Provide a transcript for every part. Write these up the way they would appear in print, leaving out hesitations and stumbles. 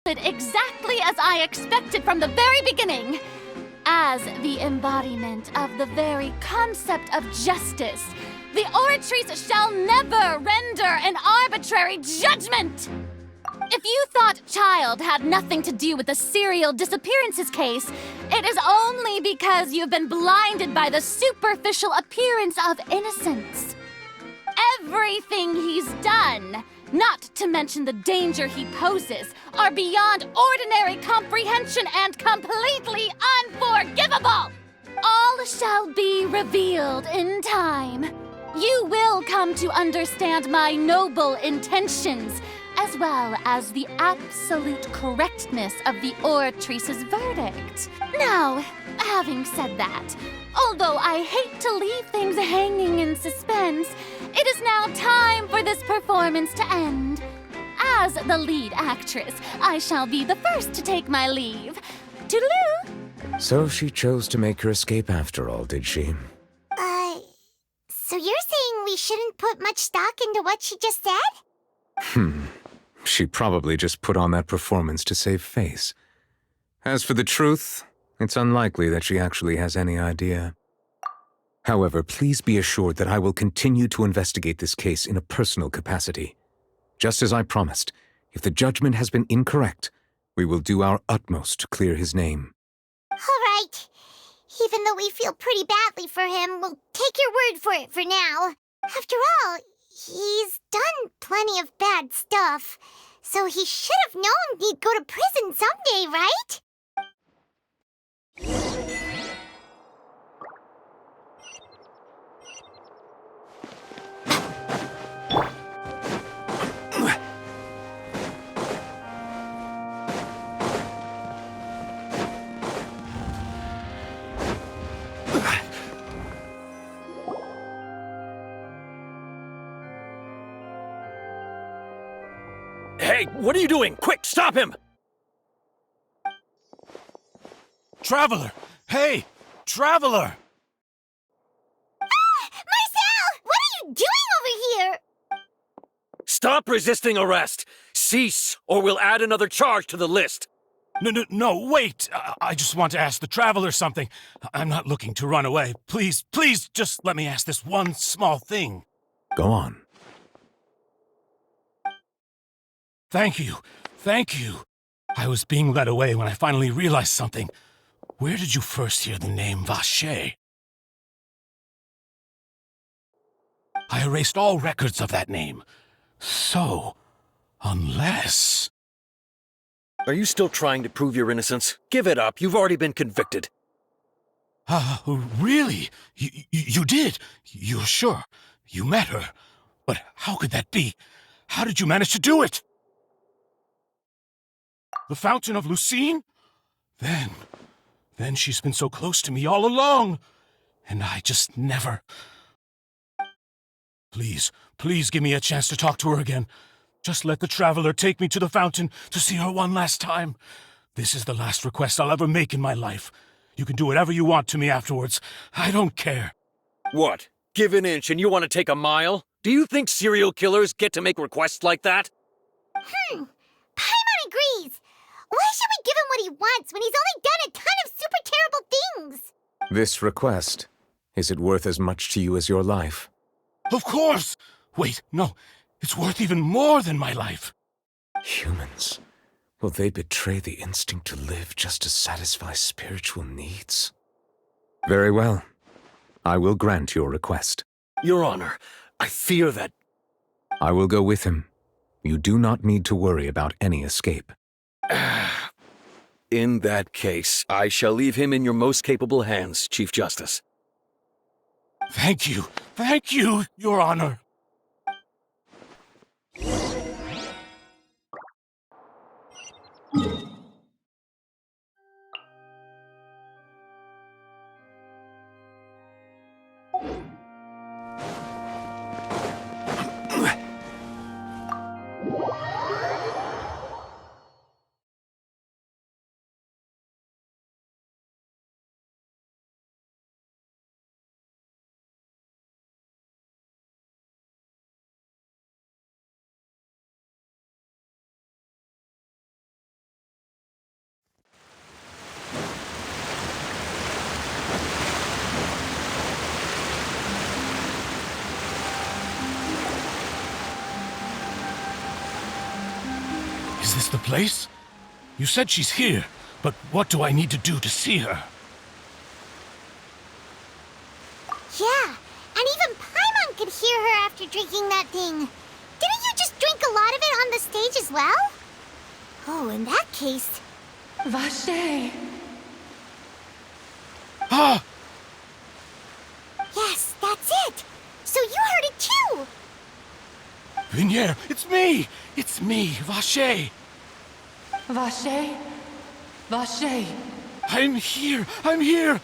exactly as I expected from the very beginning. As the embodiment of the very concept of justice, the Oratrice shall never render an arbitrary judgment! If you thought Child had nothing to do with the serial disappearances case, it is only because you've been blinded by the superficial appearance of innocence. Everything he's done, not to mention the danger he poses, are beyond ordinary comprehension and completely unforgivable! All shall be revealed in time. You will come to understand my noble intentions, as well as the absolute correctness of the Oratrice's verdict. Now, having said that, although I hate to leave things hanging in suspense, it is now time for this performance to end. As the lead actress, I shall be the first to take my leave. Toodaloo! So she chose to make her escape after all, did she? So you're saying we shouldn't put much stock into what she just said? She probably just put on that performance to save face. As for the truth, it's unlikely that she actually has any idea. However, please be assured that I will continue to investigate this case in a personal capacity. Just as I promised, if the judgment has been incorrect, we will do our utmost to clear his name. All right. Even though we feel pretty badly for him, we'll take your word for it for now. After all, he's done plenty of bad stuff, so he should have known he'd go to prison someday, right? Hey, what are you doing? Quick, stop him! Traveler! Hey! Traveler! Marcel! What are you doing over here? Stop resisting arrest! Cease, or we'll add another charge to the list! No, wait! I just want to ask the Traveler something. I'm not looking to run away. Please, just let me ask this one small thing. Go on. Thank you. I was being led away when I finally realized something. Where did you first hear the name Vacher? I erased all records of that name. So, unless... Are you still trying to prove your innocence? Give it up, you've already been convicted. Really? You did? You're sure? You met her? But how could that be? How did you manage to do it? The Fountain of Lucine? Then she's been so close to me all along. And I just never... Please give me a chance to talk to her again. Just let the Traveler take me to the fountain to see her one last time. This is the last request I'll ever make in my life. You can do whatever you want to me afterwards. I don't care. What? Give an inch and you want to take a mile? Do you think serial killers get to make requests like that? Paimon agrees. Why should we give him what he wants when he's only done a ton of super terrible things? This request, is it worth as much to you as your life? Of course! Wait, no. It's worth even more than my life. Humans, will they betray the instinct to live just to satisfy spiritual needs? Very well. I will grant your request. Your Honor, I fear that... I will go with him. You do not need to worry about any escape. In that case, I shall leave him in your most capable hands, Chief Justice. Thank you, Your Honor. this the place? You said she's here, but what do I need to do to see her? Yeah, and even Paimon could hear her after drinking that thing. Didn't you just drink a lot of it on the stage as well? Oh, in that case... Vache! Ah! Yes, that's it! So you heard it too! Vinier, it's me! It's me, Vache! Vache? Vache! I'm here! I'm here!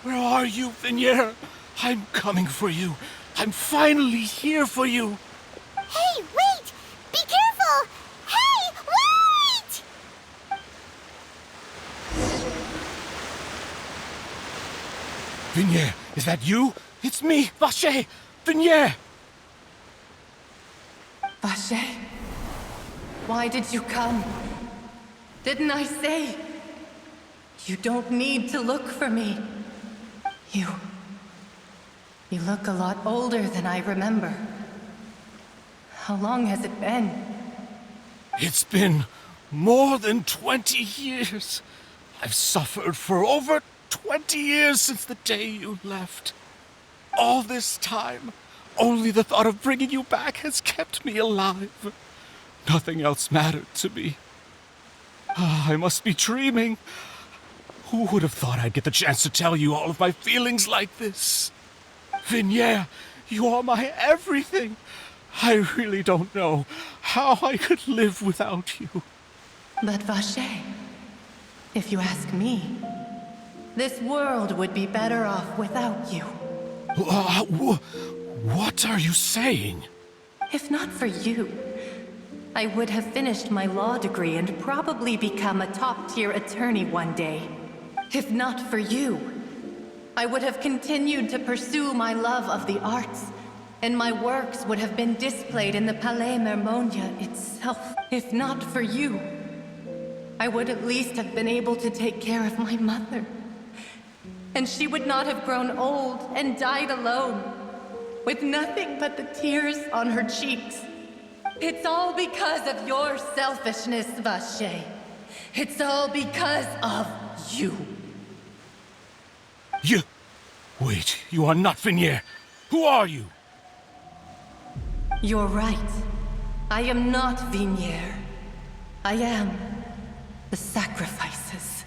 Where are you, Vinier? I'm coming for you. I'm finally here for you. Hey, wait! Be careful! Hey, wait! Vinier, is that you? It's me, Vache! Vinier! Vache? Why did you come? Didn't I say? You don't need to look for me. You look a lot older than I remember. How long has it been? It's been more than 20 years. I've suffered for over 20 years since the day you left. All this time, only the thought of bringing you back has kept me alive. Nothing else mattered to me. I must be dreaming. Who would have thought I'd get the chance to tell you all of my feelings like this? Vinier, you are my everything. I really don't know how I could live without you. But Vache, if you ask me, this world would be better off without you. What are you saying? If not for you, I would have finished my law degree and probably become a top-tier attorney one day. If not for you, I would have continued to pursue my love of the arts, and my works would have been displayed in the Palais Mermonia itself. If not for you, I would at least have been able to take care of my mother. And she would not have grown old and died alone, with nothing but the tears on her cheeks. It's all because of your selfishness, Vache. It's all because of you. You... Wait, you are not Vinier. Who are you? You're right. I am not Vinier. I am the sacrifices.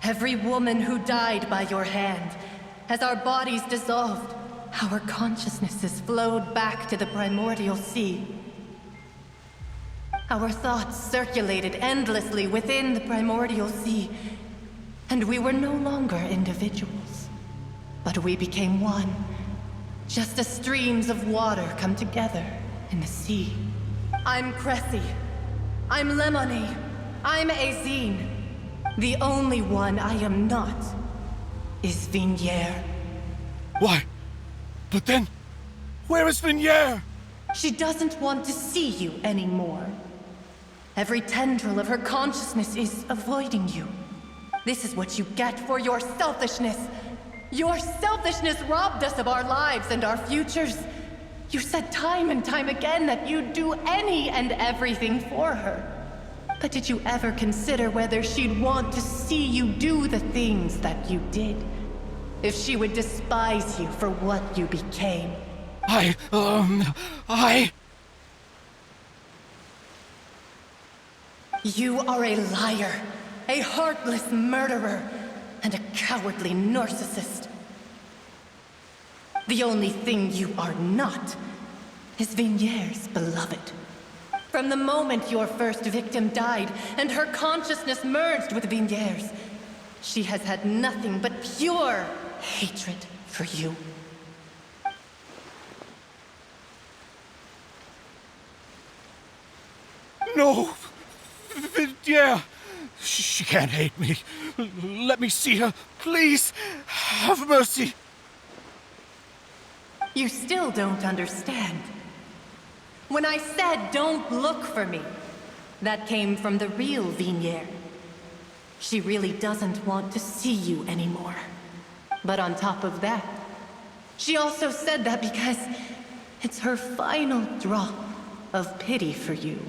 Every woman who died by your hand, as our bodies dissolved, our consciousnesses flowed back to the primordial sea. Our thoughts circulated endlessly within the primordial sea, and we were no longer individuals, but we became one, just as streams of water come together in the sea. I'm Cressy. I'm Lemony. I'm Azine. The only one I am not is Vinier. Why? But then, where is Vinier? She doesn't want to see you anymore. Every tendril of her consciousness is avoiding you. This is what you get for your selfishness. Your selfishness robbed us of our lives and our futures. You said time and time again that you'd do any and everything for her. But did you ever consider whether she'd want to see you do the things that you did? If she would despise you for what you became? You are a liar, a heartless murderer, and a cowardly narcissist. The only thing you are not is Vinier's beloved. From the moment your first victim died and her consciousness merged with Vinier's, she has had nothing but pure hatred for you. No! Vinier! She can't hate me. Let me see her. Please, have mercy. You still don't understand. When I said don't look for me, that came from the real Vinier. She really doesn't want to see you anymore. But on top of that, she also said that because it's her final drop of pity for you.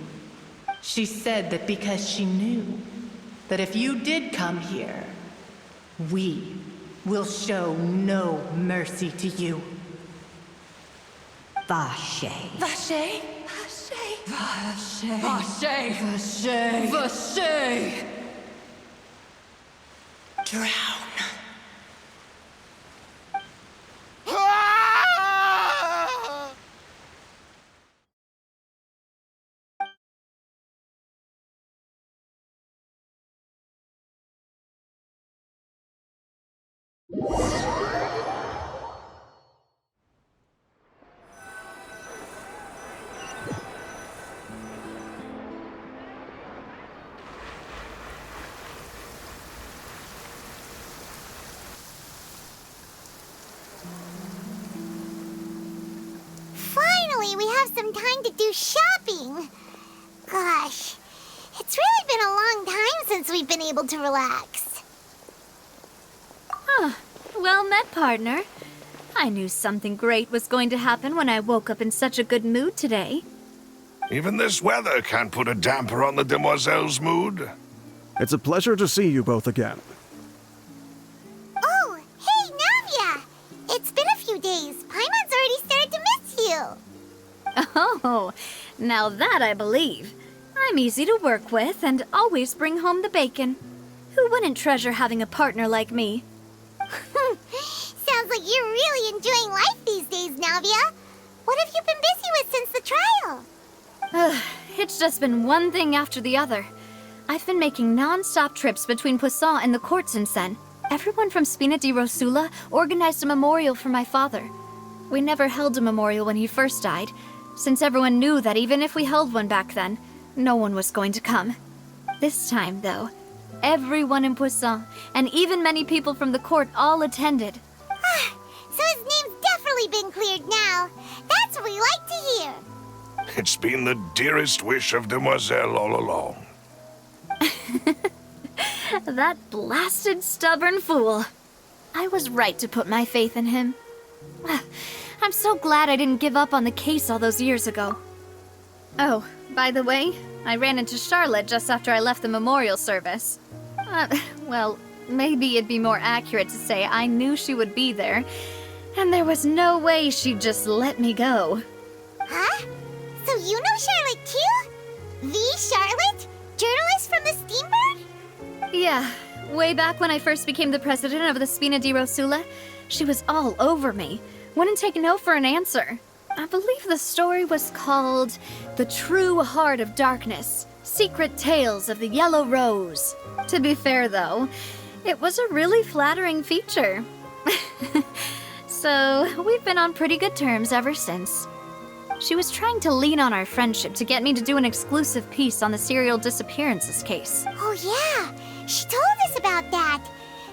She said that because she knew that if you did come here, we will show no mercy to you. Vache. Vache? Vache? Vache. Vache. Vache. Vache. Drown. Finally, we have some time to do shopping. Gosh, it's really been a long time since we've been able to relax. Well met, partner. I knew something great was going to happen when I woke up in such a good mood today. Even this weather can't put a damper on the demoiselle's mood. It's a pleasure to see you both again. Oh, hey, Navia! It's been a few days. Paimon's already started to miss you. Oh, now that I believe. I'm easy to work with and always bring home the bacon. Who wouldn't treasure having a partner like me? Sounds like you're really enjoying life these days, Navia. What have you been busy with since the trial? It's just been one thing after the other. I've been making non-stop trips between Poisson and the court since then. Everyone from Spina di Rosula organized a memorial for my father. We never held a memorial when he first died, since everyone knew that even if we held one back then, no one was going to come. This time, though, everyone in Poisson, and even many people from the court, all attended. So his name's definitely been cleared now. That's what we like to hear. It's been the dearest wish of Demoiselle all along. That blasted stubborn fool. I was right to put my faith in him. I'm so glad I didn't give up on the case all those years ago. Oh, by the way, I ran into Charlotte just after I left the memorial service. Well, maybe it'd be more accurate to say I knew she would be there, and there was no way she'd just let me go. Huh? So you know Charlotte too? The Charlotte? Journalist from the Steambird? Yeah, way back when I first became the president of the Spina di Rosula, she was all over me. Wouldn't take no for an answer. I believe the story was called The True Heart of Darkness, Secret Tales of the Yellow Rose. To be fair, though, it was a really flattering feature. So, we've been on pretty good terms ever since. She was trying to lean on our friendship to get me to do an exclusive piece on the serial disappearances case. Oh yeah, she told us about that.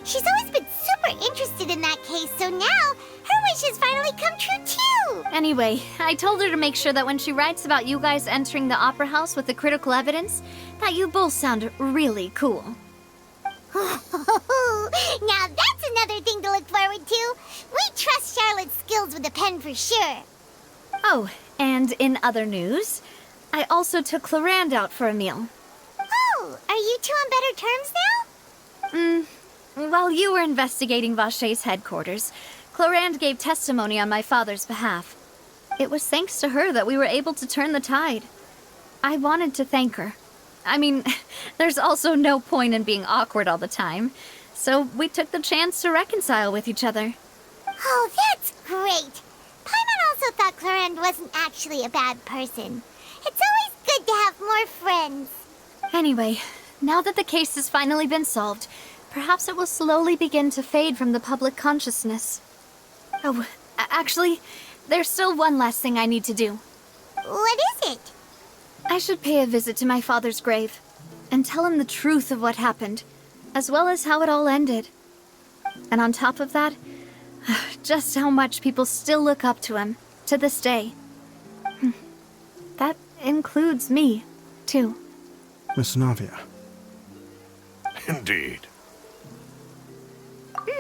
She's always been super interested in that case, so now her wish has finally come true too. Anyway, I told her to make sure that when she writes about you guys entering the opera house with the critical evidence, that you both sound really cool. Now that's another thing to look forward to. We trust Charlotte's skills with the pen for sure. Oh, and in other news, I also took Clarand out for a meal. Oh, are you two on better terms now? While you were investigating Vache's headquarters, Clarand gave testimony on my father's behalf. It was thanks to her that we were able to turn the tide. I wanted to thank her. I mean, there's also no point in being awkward all the time, so we took the chance to reconcile with each other. Oh, that's great. Paimon also thought Clarand wasn't actually a bad person. It's always good to have more friends. Anyway, now that the case has finally been solved, perhaps it will slowly begin to fade from the public consciousness. Oh, actually, there's still one last thing I need to do. What is it? I should pay a visit to my father's grave and tell him the truth of what happened, as well as how it all ended. And on top of that, just how much people still look up to him to this day. That includes me, too. Miss Navia. Indeed. We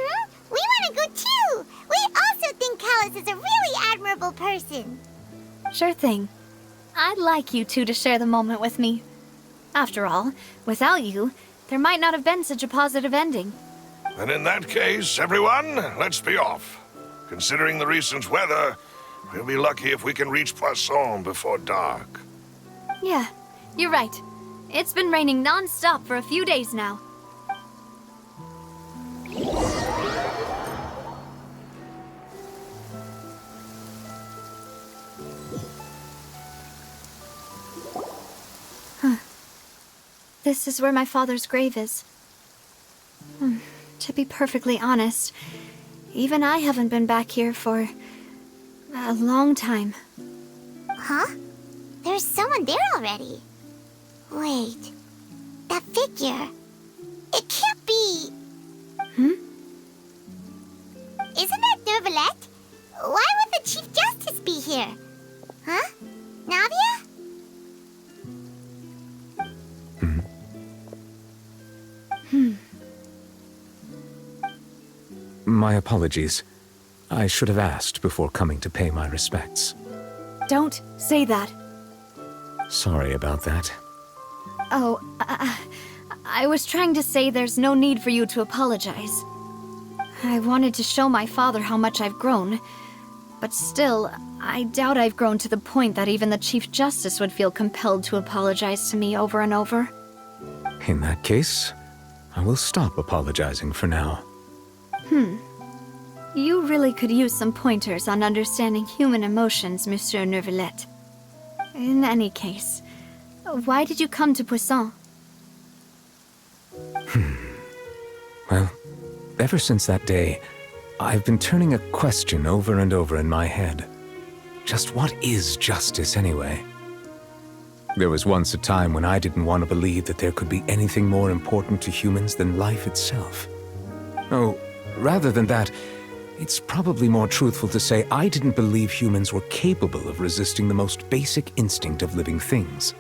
want to go too. We also think Callus is a really admirable person. Sure thing. I'd like you two to share the moment with me. After all, without you, there might not have been such a positive ending. And in that case, everyone, let's be off. Considering the recent weather, we'll be lucky if we can reach Poisson before dark. Yeah, you're right. It's been raining non-stop for a few days now. This is where my father's grave is. To be perfectly honest, even I haven't been back here for a long time. Huh? There's someone there already. Wait. That figure. It can't be. Isn't that Neuvillette? Why would the Chief Justice be here? Huh? Navia? My apologies. I should have asked before coming to pay my respects. Don't say that. Sorry about that. Oh, I was trying to say there's no need for you to apologize. I wanted to show my father how much I've grown, but still, I doubt I've grown to the point that even the Chief Justice would feel compelled to apologize to me over and over. In that case, I will stop apologizing for now. You really could use some pointers on understanding human emotions, Monsieur Neuvillette. In any case, why did you come to Poisson? Well, ever since that day, I've been turning a question over and over in my head. Just what is justice anyway? There was once a time when I didn't want to believe that there could be anything more important to humans than life itself. Oh, rather than that, it's probably more truthful to say I didn't believe humans were capable of resisting the most basic instinct of living things.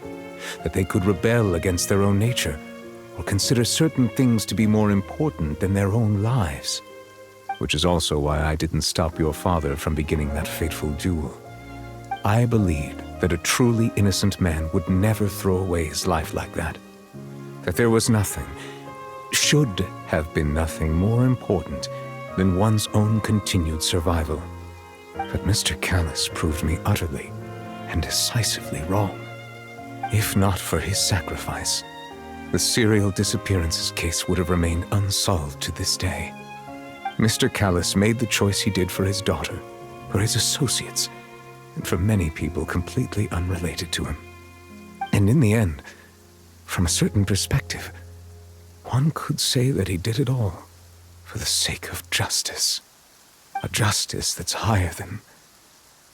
That they could rebel against their own nature, or consider certain things to be more important than their own lives. Which is also why I didn't stop your father from beginning that fateful duel. I believed that a truly innocent man would never throw away his life like that. That there was nothing, should have been nothing more important than one's own continued survival. But Mr. Callis proved me utterly and decisively wrong. If not for his sacrifice, the serial disappearances case would have remained unsolved to this day. Mr. Callis made the choice he did for his daughter, for his associates, and for many people completely unrelated to him. And in the end, from a certain perspective, one could say that he did it all for the sake of justice. A justice that's higher than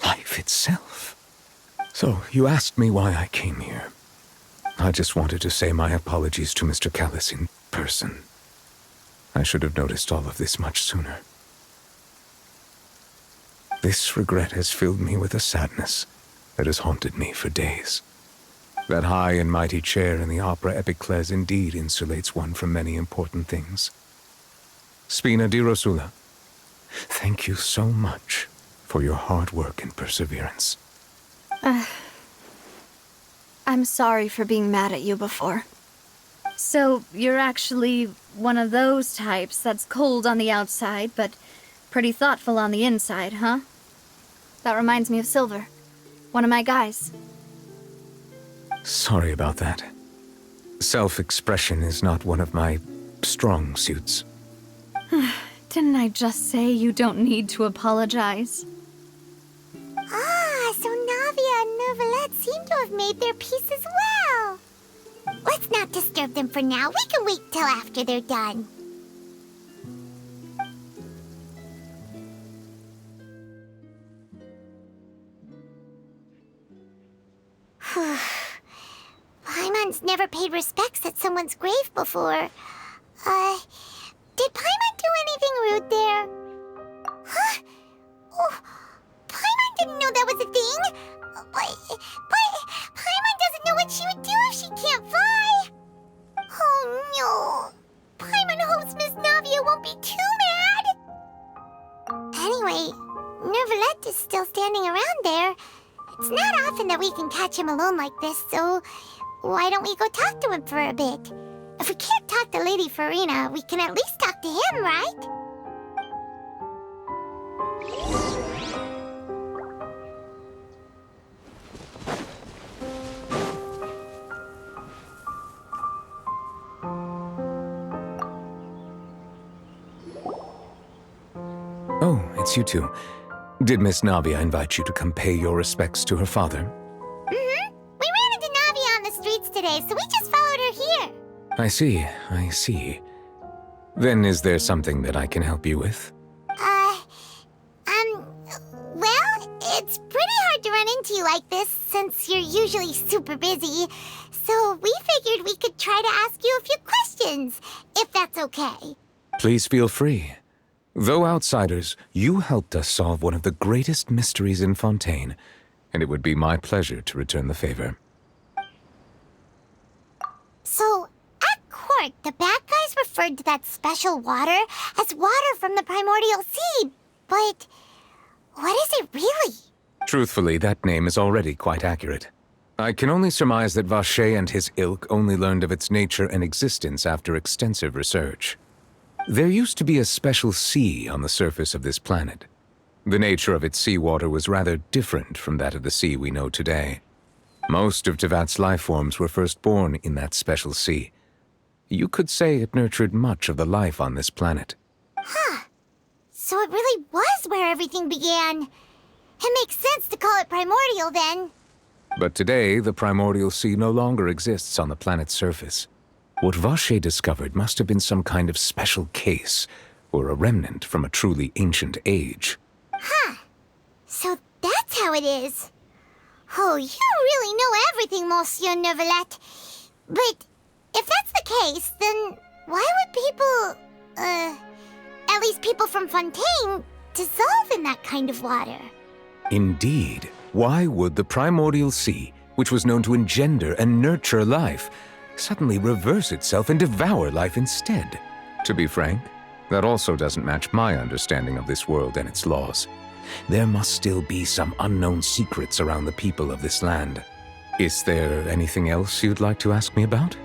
life itself. So, you asked me why I came here. I just wanted to say my apologies to Mr. Callis in person. I should have noticed all of this much sooner. This regret has filled me with a sadness that has haunted me for days. That high and mighty chair in the opera Epiclese indeed insulates one from many important things. Spina di Rosula, thank you so much for your hard work and perseverance. I'm sorry for being mad at you before. So, you're actually one of those types that's cold on the outside, but pretty thoughtful on the inside, huh? That reminds me of Silver, one of my guys. Sorry about that. Self-expression is not one of my strong suits. Didn't I just say you don't need to apologize? Ah, so Navia and Neuvillette seem to have made their peace as well. Let's not disturb them for now. We can wait till after they're done. Paimon's never paid respects at someone's grave before. Did Paimon do anything rude there? Huh? Oh, Paimon didn't know that was a thing. But Paimon doesn't know what she would do if she can't fly. Oh no. Paimon hopes Miss Navia won't be too mad. Anyway, Neuvillette is still standing around there. It's not often that we can catch him alone like this, so why don't we go talk to him for a bit? If we can't talk to Lady Farina, we can at least talk to him, right? Oh, it's you two. Did Miss Navia invite you to come pay your respects to her father? Mm-hmm. We ran into Navia on the streets today, so we just followed her here. I see. Then is there something that I can help you with? Well, it's pretty hard to run into you like this since you're usually super busy. So we figured we could try to ask you a few questions, if that's okay. Please feel free. Though outsiders, you helped us solve one of the greatest mysteries in Fontaine, and it would be my pleasure to return the favor. So, at court, the bad guys referred to that special water as water from the primordial sea, but what is it really? Truthfully, that name is already quite accurate. I can only surmise that Vacher and his ilk only learned of its nature and existence after extensive research. There used to be a special sea on the surface of this planet. The nature of its seawater was rather different from that of the sea we know today. Most of Tevat's life forms were first born in that special sea. You could say it nurtured much of the life on this planet. Huh. So it really was where everything began. It makes sense to call it primordial then. But today, the primordial sea no longer exists on the planet's surface. What Vacher discovered must have been some kind of special case, or a remnant from a truly ancient age. Huh. So that's how it is. Oh, you really know everything, Monsieur Neuvillette. But if that's the case, then why would people, at least people from Fontaine, dissolve in that kind of water? Indeed. Why would the primordial sea, which was known to engender and nurture life, suddenly reverse itself and devour life instead? To be frank, that also doesn't match my understanding of this world and its laws. There must still be some unknown secrets around the people of this land. Is there anything else you'd like to ask me about?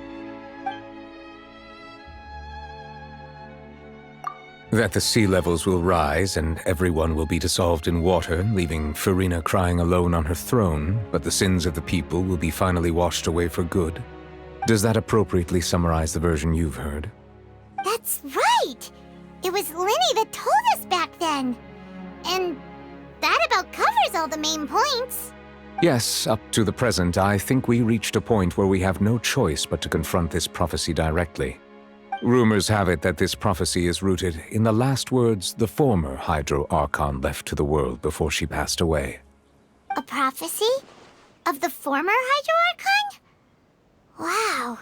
That the sea levels will rise and everyone will be dissolved in water, leaving Farina crying alone on her throne, but the sins of the people will be finally washed away for good. Does that appropriately summarize the version you've heard? That's right! It was Linny that told us back then. And that about covers all the main points. Yes, up to the present, I think we reached a point where we have no choice but to confront this prophecy directly. Rumors have it that this prophecy is rooted in the last words the former Hydro Archon left to the world before she passed away. A prophecy? Of the former Hydro Archon? Wow.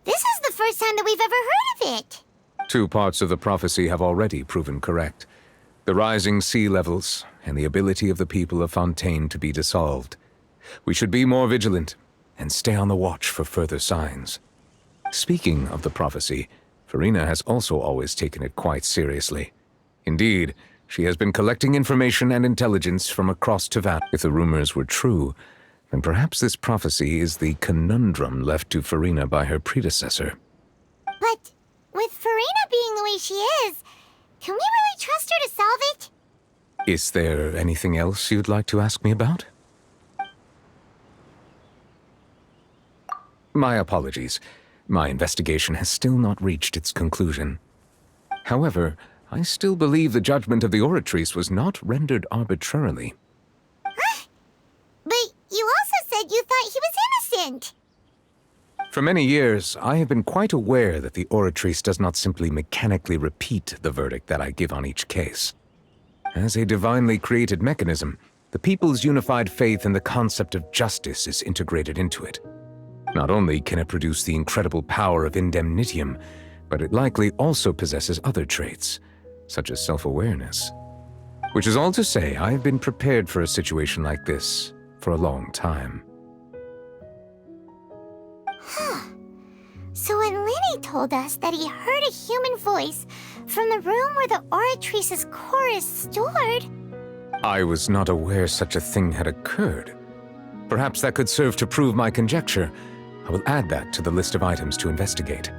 This is the first time that we've ever heard of it. 2 parts of the prophecy have already proven correct. The rising sea levels and the ability of the people of Fontaine to be dissolved. We should be more vigilant and stay on the watch for further signs. Speaking of the prophecy, Farina has also always taken it quite seriously. Indeed, she has been collecting information and intelligence from across Tevat. If the rumors were true, then perhaps this prophecy is the conundrum left to Farina by her predecessor. But with Farina being the way she is, can we really trust her to solve it? Is there anything else you'd like to ask me about? My apologies. My investigation has still not reached its conclusion. However, I still believe the judgment of the Oratrice was not rendered arbitrarily. Huh? But you also said you thought he was innocent. For many years, I have been quite aware that the Oratrice does not simply mechanically repeat the verdict that I give on each case. As a divinely created mechanism, the people's unified faith in the concept of justice is integrated into it. Not only can it produce the incredible power of indemnitium, but it likely also possesses other traits, such as self-awareness. Which is all to say, I have been prepared for a situation like this for a long time. Huh. So when Linny told us that he heard a human voice from the room where the Oratrice's core is stored... I was not aware such a thing had occurred. Perhaps that could serve to prove my conjecture. I will add that to the list of items to investigate.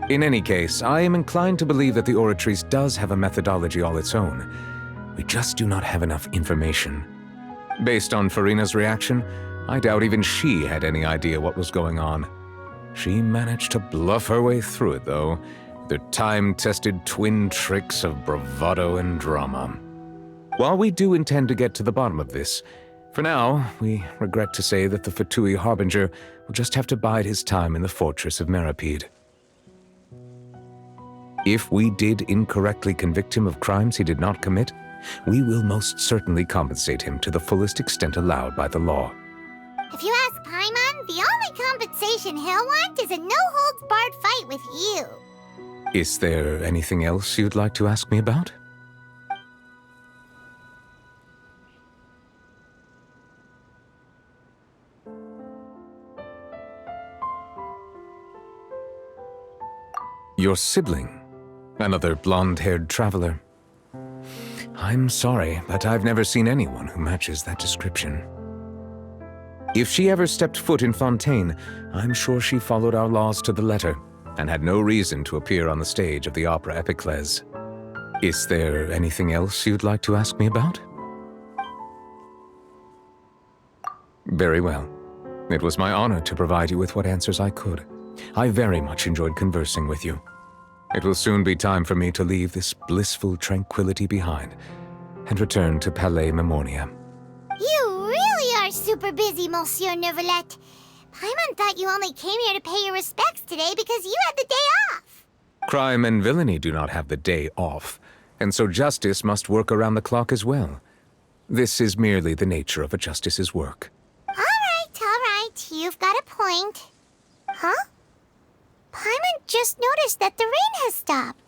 In any case, I am inclined to believe that the Oratrice does have a methodology all its own. We just do not have enough information. Based on Farina's reaction, I doubt even she had any idea what was going on. She managed to bluff her way through it, though, with her time-tested twin tricks of bravado and drama. While we do intend to get to the bottom of this, for now, we regret to say that the Fatui Harbinger will just have to bide his time in the fortress of Meripede. If we did incorrectly convict him of crimes he did not commit, we will most certainly compensate him to the fullest extent allowed by the law. If you ask Paimon, the only compensation he'll want is a no-holds-barred fight with you. Is there anything else you'd like to ask me about? Your sibling, another blonde-haired traveler. I'm sorry, but I've never seen anyone who matches that description. If she ever stepped foot in Fontaine, I'm sure she followed our laws to the letter and had no reason to appear on the stage of the opera Epiclese. Is there anything else you'd like to ask me about? Very well. It was my honor to provide you with what answers I could. I very much enjoyed conversing with you. It will soon be time for me to leave this blissful tranquility behind and return to Palais Memornia. You really are super busy, Monsieur Neuvillette. Paimon thought you only came here to pay your respects today because you had the day off. Crime and villainy do not have the day off, and so justice must work around the clock as well. This is merely the nature of a justice's work. All right. You've got a point. Huh? Paimon just noticed that the rain has stopped.